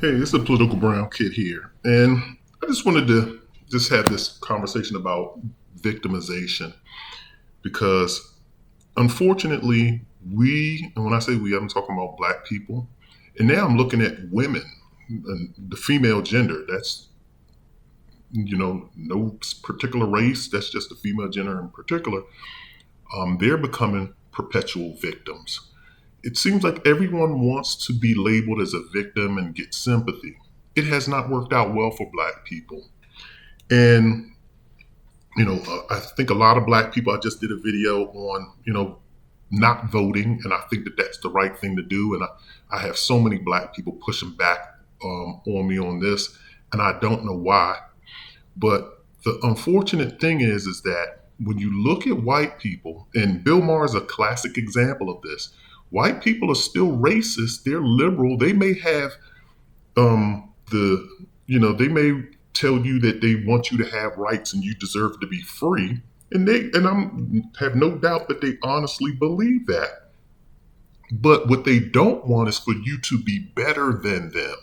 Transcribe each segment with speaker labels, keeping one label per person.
Speaker 1: Hey, it's the Political Brown Kid here. And I just wanted to just have this conversation about victimization because unfortunately, and when I say we, I'm talking about black people, and now I'm looking at women and the female gender. That's, no particular race, that's just the female gender in particular. They're becoming perpetual victims. It seems like everyone wants to be labeled as a victim and get sympathy. It has not worked out well for black people. And, I think a lot of black people, I just did a video on, not voting. And I think that that's the right thing to do. And I have so many black people pushing back on me on this. And I don't know why. But the unfortunate thing is that when you look at white people, and Bill Maher is a classic example of this, white people are still racist. They're liberal. They may have they may tell you that they want you to have rights and you deserve to be free, and I have no doubt that they honestly believe that. But what they don't want is for you to be better than them.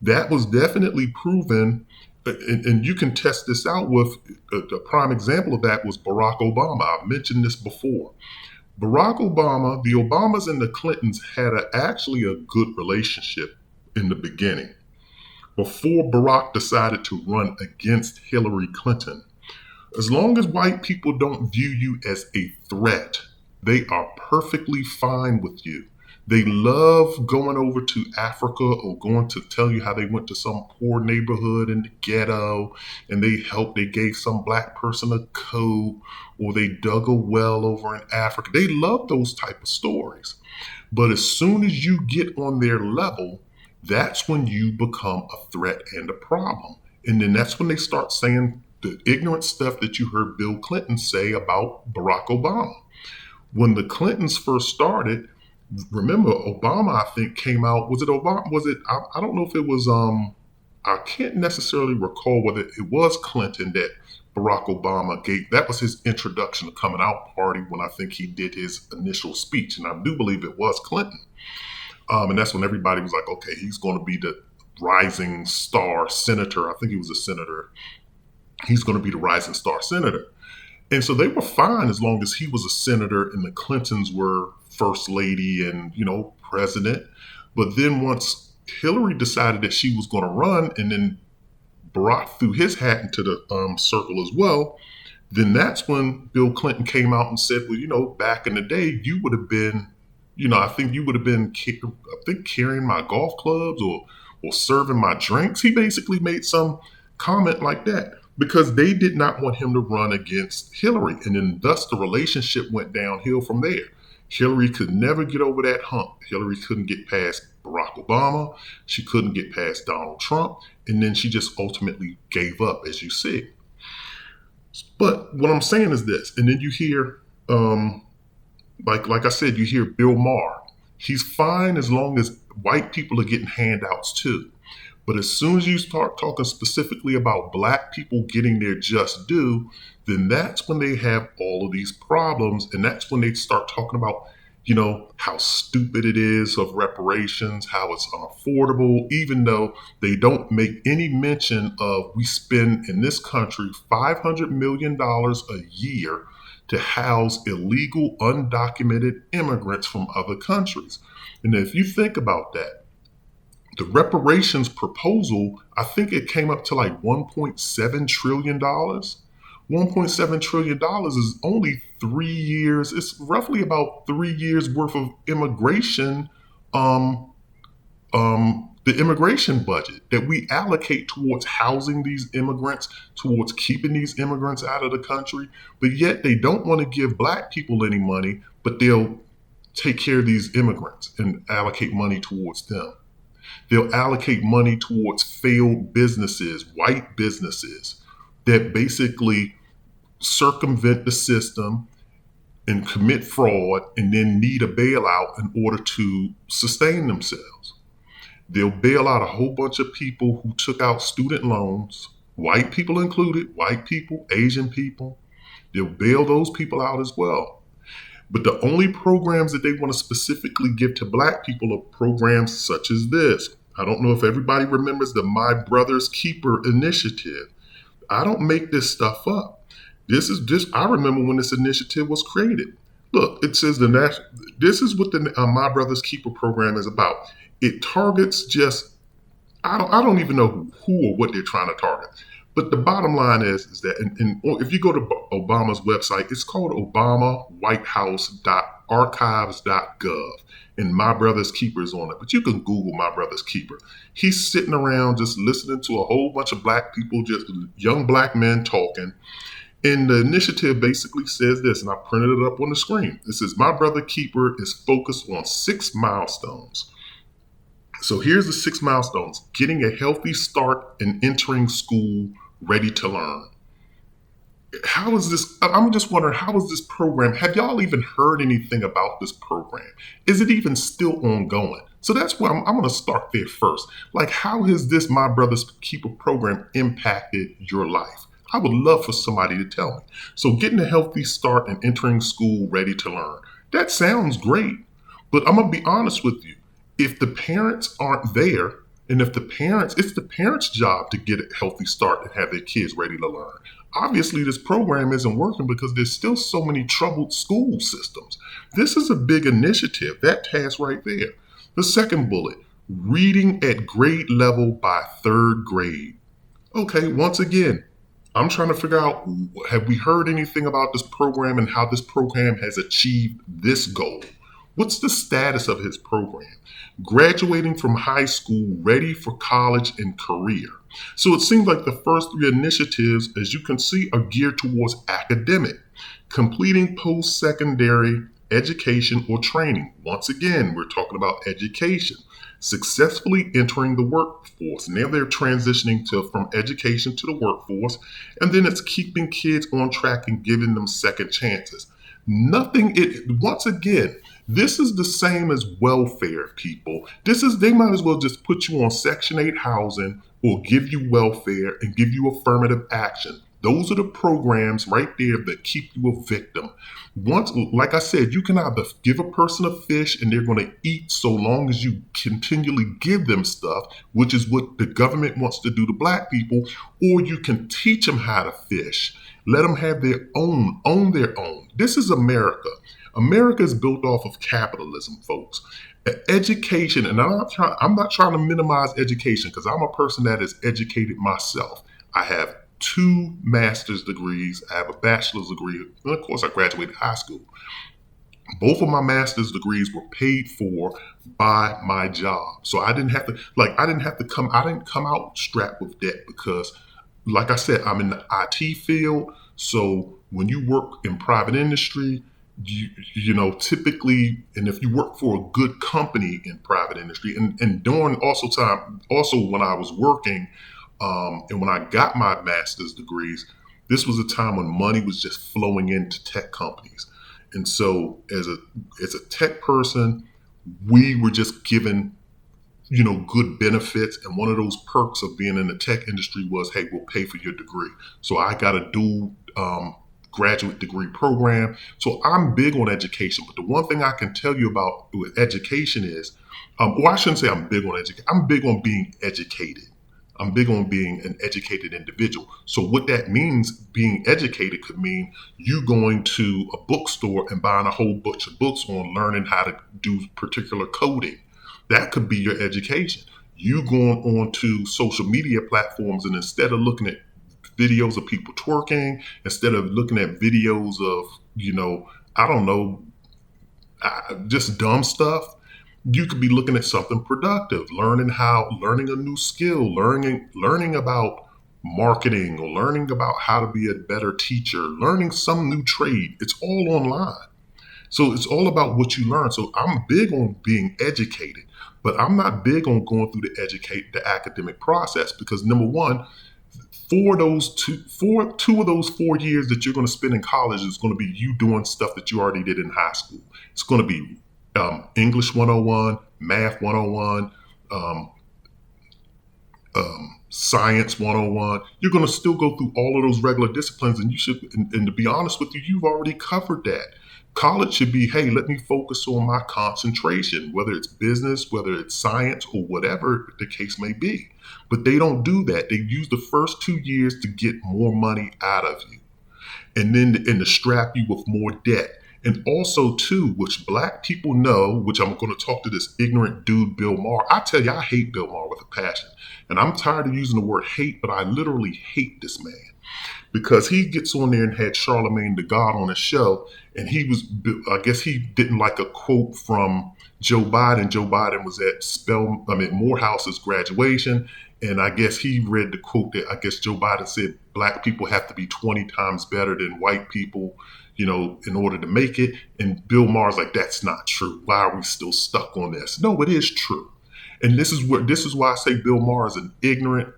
Speaker 1: That was definitely proven, and you can test this out with a prime example of that was Barack Obama. I've mentioned this before. Barack Obama, the Obamas and the Clintons had actually a good relationship in the beginning before Barack decided to run against Hillary Clinton. As long as white people don't view you as a threat, they are perfectly fine with you. They love going over to Africa or going to tell you how they went to some poor neighborhood in the ghetto and they gave some black person a coat or they dug a well over in Africa. They love those type of stories. But as soon as you get on their level, that's when you become a threat and a problem. And then that's when they start saying the ignorant stuff that you heard Bill Clinton say about Barack Obama. When the Clintons first started, remember Obama, I think, came out, was it Obama? Was it, I don't know if it was, I can't necessarily recall whether it was Clinton that Barack Obama gave. That was his introduction to coming out party when I think he did his initial speech. And I do believe it was Clinton. And that's when everybody was like, okay, he's going to be the rising star senator. I think he was a senator. He's going to be the rising star senator. And so they were fine as long as he was a senator and the Clintons were first lady and, president. But then once Hillary decided that she was going to run and then Barack threw his hat into the circle as well, then that's when Bill Clinton came out and said, well, back in the day, you would have been, I think you would have been, carrying my golf clubs or serving my drinks. He basically made some comment like that because they did not want him to run against Hillary. And then thus the relationship went downhill from there. Hillary could never get over that hump. Hillary couldn't get past Barack Obama. She couldn't get past Donald Trump. And then she just ultimately gave up, as you see. But what I'm saying is this, and then you hear, like I said, you hear Bill Maher. He's fine as long as white people are getting handouts too. But as soon as you start talking specifically about black people getting their just due, then that's when they have all of these problems. And that's when they start talking about, how stupid it is of reparations, how it's unaffordable, even though they don't make any mention of we spend in this country $500 million a year to house illegal, undocumented immigrants from other countries. And if you think about that, the reparations proposal, I think it came up to like $1.7 trillion. $1.7 trillion is only 3 years. It's roughly about 3 years worth of immigration, the immigration budget that we allocate towards housing these immigrants, towards keeping these immigrants out of the country. But yet they don't want to give black people any money, but they'll take care of these immigrants and allocate money towards them. They'll allocate money towards failed businesses, white businesses that basically circumvent the system and commit fraud and then need a bailout in order to sustain themselves. They'll bail out a whole bunch of people who took out student loans, white people included, white people, Asian people. They'll bail those people out as well. But the only programs that they want to specifically give to black people are programs such as this. I don't know if everybody remembers the My Brother's Keeper initiative. I don't make this stuff up. This is just, I remember when this initiative was created. Look, it says this is what the My Brother's Keeper program is about. It targets just, I don't even know who or what they're trying to target. But the bottom line is that if you go to Obama's website, it's called obamawhitehouse.archives.gov. And My Brother's Keeper is on it. But you can Google My Brother's Keeper. He's sitting around just listening to a whole bunch of black people, just young black men talking. And the initiative basically says this, and I printed it up on the screen. It says, My Brother Keeper is focused on 6 milestones. So here's the 6 milestones: getting a healthy start and entering school ready to learn. How is this? I'm just wondering, how is this program? Have y'all even heard anything about this program? Is it even still ongoing? So that's where I'm going to start there first. Like, how has this My Brother's Keeper program impacted your life? I would love for somebody to tell me. So getting a healthy start and entering school ready to learn. That sounds great, but I'm going to be honest with you. If the parents aren't there, and if it's the parents' job to get a healthy start and have their kids ready to learn. Obviously, this program isn't working because there's still so many troubled school systems. This is a big initiative, that task right there. The second bullet, reading at grade level by 3rd grade. Okay, once again, I'm trying to figure out, have we heard anything about this program and how this program has achieved this goal? What's the status of his program? Graduating from high school, ready for college and career. So it seems like the first 3 initiatives, as you can see, are geared towards academic, completing post-secondary education or training. Once again, we're talking about education. Successfully entering the workforce. Now they're transitioning from education to the workforce, and then it's keeping kids on track and giving them second chances. Once again, this is the same as welfare, people. They might as well just put you on Section 8 housing or give you welfare and give you affirmative action. Those are the programs right there that keep you a victim. Like I said, you can either give a person a fish and they're going to eat so long as you continually give them stuff, which is what the government wants to do to black people, or you can teach them how to fish. Let them have own their own. This is America. America is built off of capitalism, folks. Education, and I'm not trying to minimize education because I'm a person that is educated myself. I have 2 master's degrees. I have a bachelor's degree. And of course, I graduated high school. Both of my master's degrees were paid for by my job. So I didn't have to come out strapped with debt because, like I said, I'm in the IT field. So when you work in private industry, you know, typically, and if you work for a good company in private industry, and during also when I was working, and when I got my master's degrees, this was a time when money was just flowing into tech companies. And so as a tech person, we were just given, you know, good benefits. And one of those perks of being in the tech industry was, hey, we'll pay for your degree. So I got a dual graduate degree program. So I'm big on education. But the one thing I can tell you about with education is, well, I shouldn't say I'm big on education. I'm big on being educated. I'm big on being an educated individual. So what that means, being educated, could mean you going to a bookstore and buying a whole bunch of books on learning how to do particular coding. That could be your education. You going on to social media platforms and instead of looking at videos of people twerking, instead of looking at videos of, you know, I don't know, just dumb stuff, you could be looking at something productive, learning a new skill, learning about marketing, or learning about how to be a better teacher, learning some new trade. It's all online. So it's all about what you learn. So I'm big on being educated, but I'm not big on going through the academic process because, number one, two of those 4 years that you're going to spend in college is going to be you doing stuff that you already did in high school. It's going to be English 101, Math 101, Science 101. You're going to still go through all of those regular disciplines, and and to be honest with you, you've already covered that. College should be, hey, let me focus on my concentration, whether it's business, whether it's science, or whatever the case may be. But they don't do that. They use the first 2 years to get more money out of you, and to strap you with more debt. And also, too, which black people know, which I'm going to talk to this ignorant dude, Bill Maher. I tell you, I hate Bill Maher with a passion. And I'm tired of using the word hate, but I literally hate this man because he gets on there and had Charlemagne the God on his show. And I guess he didn't like a quote from Joe Biden. Joe Biden was at Morehouse's graduation. And I guess he read the quote that I guess Joe Biden said, black people have to be 20 times better than white people, in order to make it. And Bill Maher's like, that's not true. Why are we still stuck on this? No, it is true. And this is why I say Bill Maher is an ignorant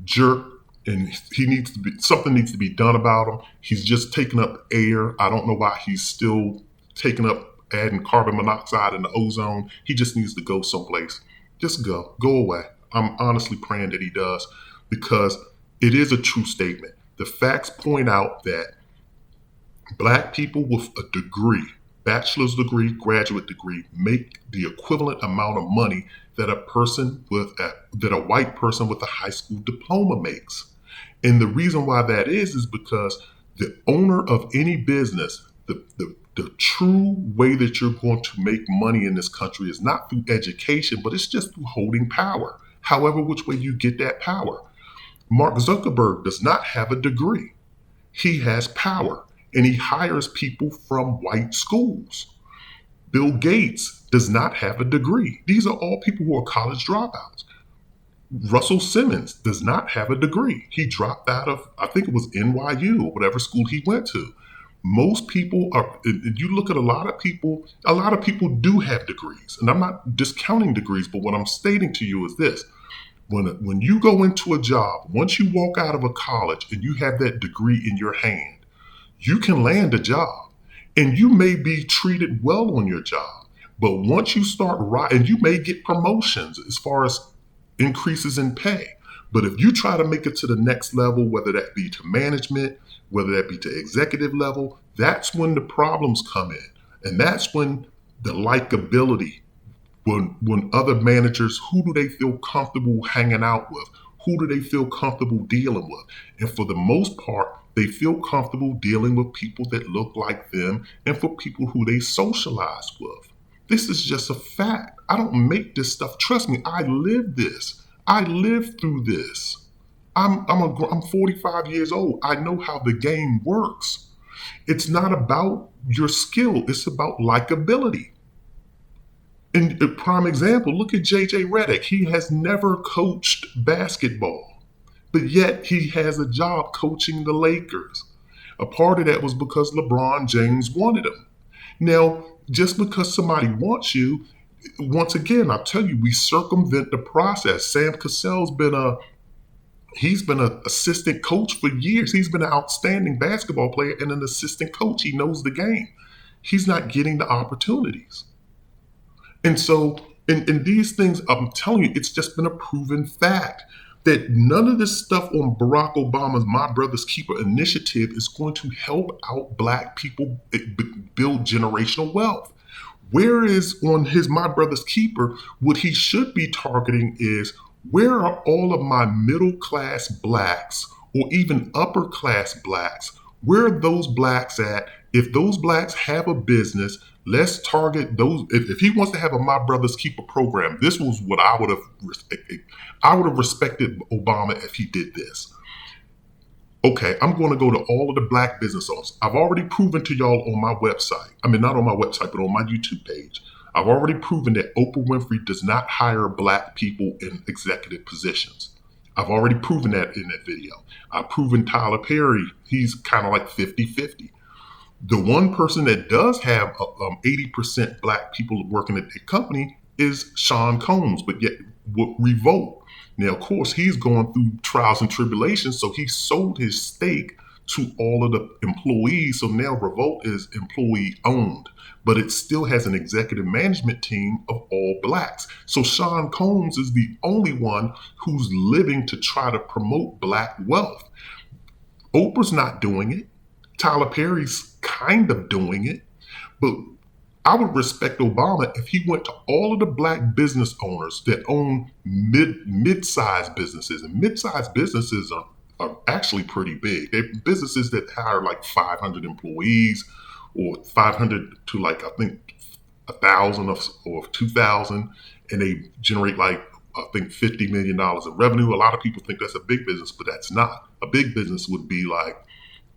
Speaker 1: jerk, and something needs to be done about him. He's just taking up air. I don't know why he's still taking up adding carbon monoxide in the ozone. He just needs to go someplace. Just go away. I'm honestly praying that he does, because it is a true statement. The facts point out that black people with a degree, bachelor's degree, graduate degree, make the equivalent amount of money that a white person with a high school diploma makes. And the reason why that is because the owner of any business, the true way that you're going to make money in this country is not through education, but it's just through holding power. However, which way you get that power. Mark Zuckerberg does not have a degree. He has power, and he hires people from white schools. Bill Gates does not have a degree. These are all people who are college dropouts. Russell Simmons does not have a degree. He dropped out of, I think it was NYU or whatever school he went to. Most people you look at a lot of people do have degrees. And I'm not discounting degrees, but what I'm stating to you is this. When you go into a job, once you walk out of a college and you have that degree in your hand, you can land a job, and you may be treated well on your job. But once you start and you may get promotions as far as increases in pay. But if you try to make it to the next level, whether that be to management, whether that be to executive level, that's when the problems come in. And that's when the likability, when other managers, who do they feel comfortable hanging out with? Who do they feel comfortable dealing with? And for the most part, they feel comfortable dealing with people that look like them and for people who they socialize with. This is just a fact. I don't make this stuff. Trust me, I live this. I lived through this. I'm 45 years old. I know how the game works. It's not about your skill. It's about likability. And a prime example, look at JJ Redick. He has never coached basketball, but yet he has a job coaching the Lakers. A part of that was because LeBron James wanted him. Now, just because somebody wants you, once again, I tell you, we circumvent the process. Sam Cassell's been an assistant coach for years. He's been an outstanding basketball player and an assistant coach. He knows the game. He's not getting the opportunities. And so, in these things, I'm telling you, it's just been a proven fact that none of this stuff on Barack Obama's My Brother's Keeper initiative is going to help out black people build generational wealth. Whereas on his My Brother's Keeper, what he should be targeting is, where are all of my middle class blacks or even upper class blacks? Where are those blacks at? If those blacks have a business, let's target those. If he wants to have a My Brother's Keeper program, this was what I would have respected Obama if he did this. Okay, I'm going to go to all of the black business owners. I've already proven to y'all on my website. I mean, not on my website, but on my YouTube page. I've already proven that Oprah Winfrey does not hire black people in executive positions. I've already proven that in that video. I've proven Tyler Perry, he's kind of like 50-50. The one person that does have 80% black people working at the company is Sean Combs, but yet Revolt. Now, of course, he's going through trials and tribulations, so he sold his stake to all of the employees. So now Revolt is employee owned, but it still has an executive management team of all blacks. So Sean Combs is the only one who's living to try to promote black wealth. Oprah's not doing it. Tyler Perry's kind of doing it. But I would respect Obama if he went to all of the black business owners that own mid-sized businesses. And mid-sized businesses are actually pretty big. They're businesses that hire like 500 employees or 500 to like, I think, 1,000 or 2,000. And they generate like, I think, $50 million in revenue. A lot of people think that's a big business, but that's not. A big business would be like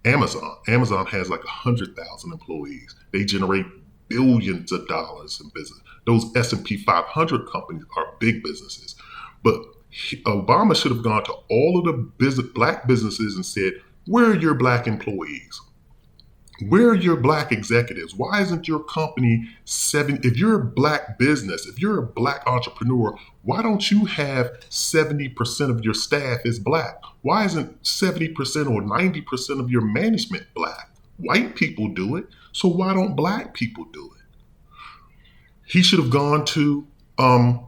Speaker 1: Amazon. Amazon has like 100,000 employees. They generate billions of dollars in business. Those S&P 500 companies are big businesses. But Obama should have gone to all of the black businesses and said, where are your black employees? Where are your black executives? Why isn't your company if you're a black business, if you're a black entrepreneur, why don't you have 70% of your staff is black? Why isn't 70% or 90% of your management black? White people do it, so why don't black people do it? He should have gone to the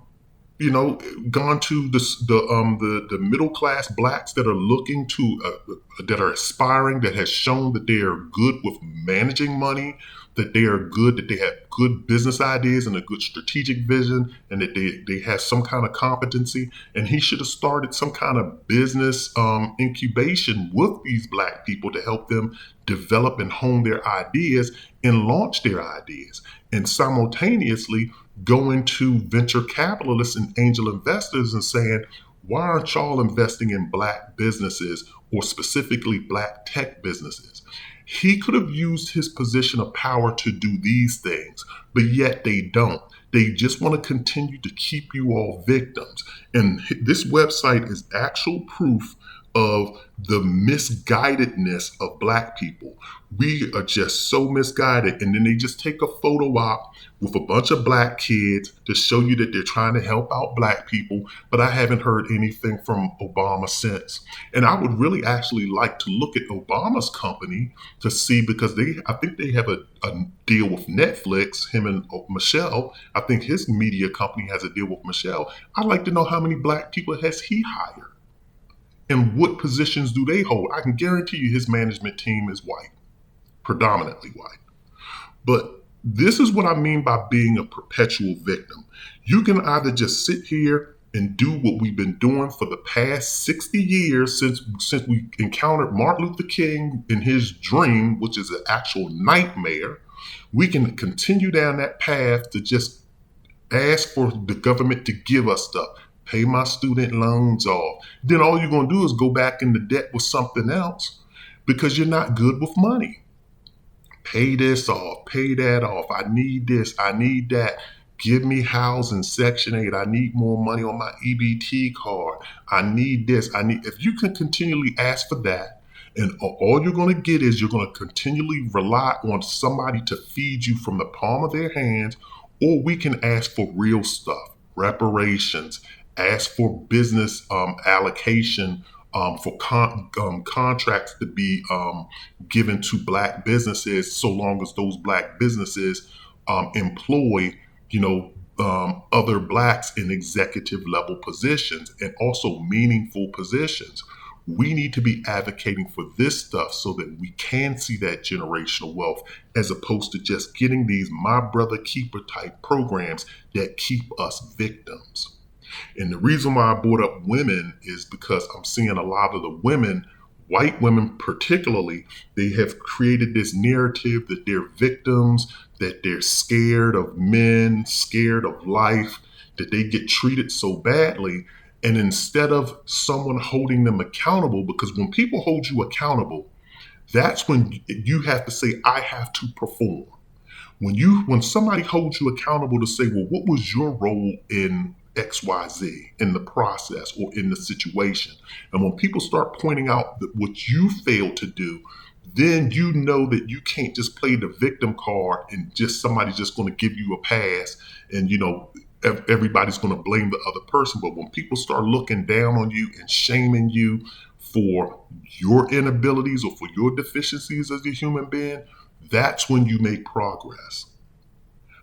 Speaker 1: middle class blacks that are looking to that are aspiring, that has shown that they are good with managing money, that they are good, that they have good business ideas and a good strategic vision, and that they have some kind of competency. And he should have started some kind of business incubation with these black people to help them develop and hone their ideas and launch their ideas, and simultaneously going to venture capitalists and angel investors and saying, why aren't y'all investing in black businesses, or specifically black tech businesses? He could have used his position of power to do these things, but yet they don't. They just want to continue to keep you all victims. And this website is actual proof of the misguidedness of black people. We are just so misguided. And then they just take a photo op with a bunch of black kids to show you that they're trying to help out black people. But I haven't heard anything from Obama since. And I would really actually like to look at Obama's company to see, because I think they have a deal with Netflix, him and Michelle. I think his media company has a deal with Michelle. I'd like to know how many black people has he hired, and what positions do they hold? I can guarantee you his management team is white, predominantly white. But this is what I mean by being a perpetual victim. You can either just sit here and do what we've been doing for the past 60 years since we encountered Martin Luther King in his dream, which is an actual nightmare. We can continue down that path to just ask for the government to give us stuff. Pay my student loans off. Then all you're going to do is go back into debt with something else because you're not good with money. Pay this off, pay that off. I need this, I need that. Give me housing, Section 8. I need more money on my EBT card. I need this. If you can continually ask for that, and all you're going to get is you're going to continually rely on somebody to feed you from the palm of their hands, or we can ask for real stuff, reparations, ask for business allocation, for contracts to be given to black businesses, so long as those black businesses employ, other blacks in executive level positions, and also meaningful positions. We need to be advocating for this stuff so that we can see that generational wealth, as opposed to just getting these my brother keeper type programs that keep us victims. And the reason why I brought up women is because I'm seeing a lot of the women, white women particularly, they have created this narrative that they're victims, that they're scared of men, scared of life, that they get treated so badly. And instead of someone holding them accountable, because when people hold you accountable, that's when you have to say, I have to perform. When somebody holds you accountable to say, well, what was your role in XYZ in the process or in the situation? And when people start pointing out that what you failed to do, then you know that you can't just play the victim card and just somebody's just going to give you a pass and, everybody's going to blame the other person. But when people start looking down on you and shaming you for your inabilities or for your deficiencies as a human being, that's when you make progress.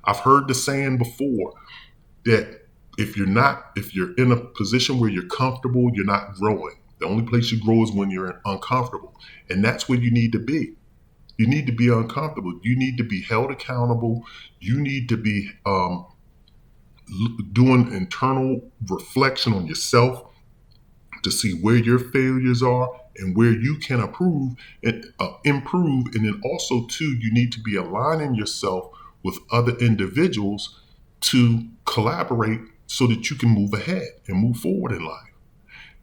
Speaker 1: I've heard the saying before that if you're in a position where you're comfortable, you're not growing. The only place you grow is when you're uncomfortable. And that's where you need to be. You need to be uncomfortable. You need to be held accountable. You need to be doing internal reflection on yourself to see where your failures are and where you can improve. And then also too, you need to be aligning yourself with other individuals to collaborate so that you can move ahead and move forward in life.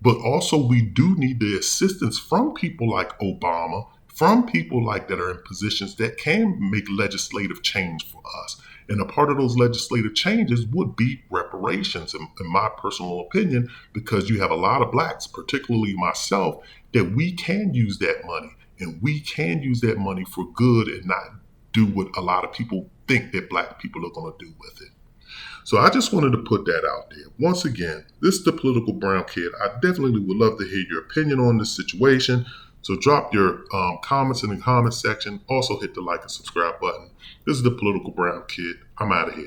Speaker 1: But also, we do need the assistance from people like Obama, from people like that are in positions that can make legislative change for us. And a part of those legislative changes would be reparations, in my personal opinion, because you have a lot of blacks, particularly myself, that we can use that money and we can use that money for good and not do what a lot of people think that black people are going to do with it. So I just wanted to put that out there. Once again, this is the Political Brown Kid. I definitely would love to hear your opinion on this situation. So drop your comments in the comment section. Also hit the like and subscribe button. This is the Political Brown Kid. I'm out of here.